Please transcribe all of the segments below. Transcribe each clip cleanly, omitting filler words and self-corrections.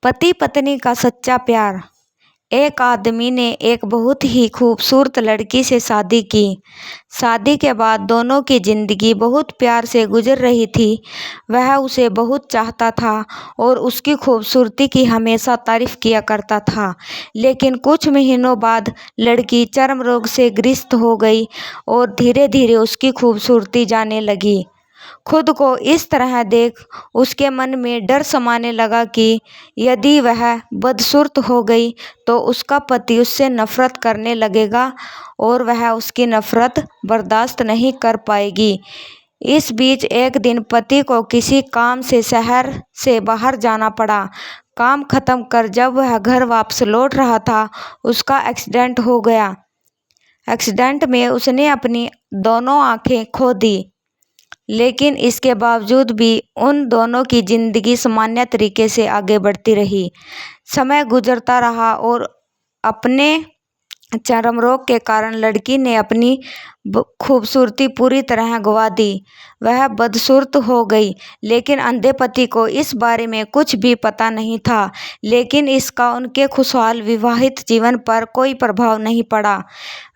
पति पत्नी का सच्चा प्यार। एक आदमी ने एक बहुत ही खूबसूरत लड़की से शादी की। शादी के बाद दोनों की जिंदगी बहुत प्यार से गुजर रही थी। वह उसे बहुत चाहता था और उसकी खूबसूरती की हमेशा तारीफ किया करता था। लेकिन कुछ महीनों बाद लड़की चर्म रोग से ग्रस्त हो गई और धीरे धीरे उसकी खूबसूरती जाने लगी। खुद को इस तरह देख उसके मन में डर समाने लगा कि यदि वह बदसूरत हो गई तो उसका पति उससे नफरत करने लगेगा और वह उसकी नफरत बर्दाश्त नहीं कर पाएगी। इस बीच एक दिन पति को किसी काम से शहर से बाहर जाना पड़ा। काम खत्म कर जब वह घर वापस लौट रहा था, उसका एक्सीडेंट हो गया। एक्सीडेंट में उसने अपनी दोनों आंखें खो दी। लेकिन इसके बावजूद भी उन दोनों की जिंदगी सामान्य तरीके से आगे बढ़ती रही। समय गुजरता रहा और अपने चर्म रोग के कारण लड़की ने अपनी खूबसूरती पूरी तरह गंवा दी। वह बदसूरत हो गई, लेकिन अंधे पति को इस बारे में कुछ भी पता नहीं था। लेकिन इसका उनके खुशहाल विवाहित जीवन पर कोई प्रभाव नहीं पड़ा।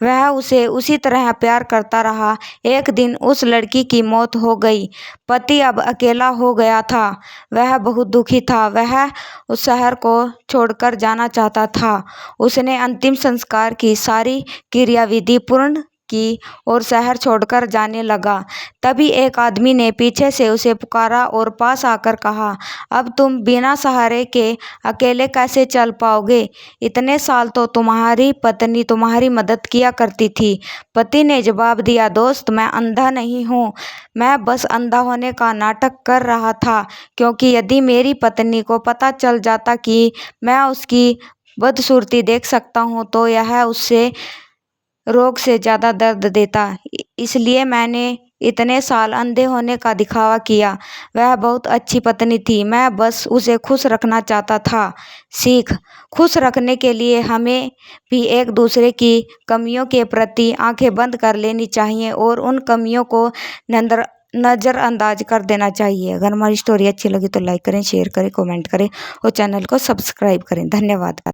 वह उसे उसी तरह प्यार करता रहा। एक दिन उस लड़की की मौत हो गई। पति अब अकेला हो गया था। वह बहुत दुखी था। वह उस शहर को छोड़कर जाना चाहता था। उसने अंतिम संस्कार की सारी क्रियाविधि पूर्ण की और शहर छोड़कर जाने लगा। तभी एक आदमी ने पीछे से उसे पुकारा और पास आकर कहा, अब तुम बिना सहारे के अकेले कैसे चल पाओगे? इतने साल तो तुम्हारी पत्नी तुम्हारी मदद किया करती थी। पति ने जवाब दिया, दोस्त, मैं अंधा नहीं हूँ। मैं बस अंधा होने का नाटक कर रहा था, क्योंकि यदि मेरी पत्नी को पता चल जाता कि मैं उसकी बदसूरती देख सकता हूँ तो यह उससे रोग से ज़्यादा दर्द देता। इसलिए मैंने इतने साल अंधे होने का दिखावा किया। वह बहुत अच्छी पत्नी थी। मैं बस उसे खुश रखना चाहता था। सीख: खुश रखने के लिए हमें भी एक दूसरे की कमियों के प्रति आंखें बंद कर लेनी चाहिए और उन कमियों को नज़रअंदाज कर देना चाहिए। अगर हमारी स्टोरी अच्छी लगी तो लाइक करें, शेयर करें, कमेंट करें और चैनल को सब्सक्राइब करें। धन्यवाद।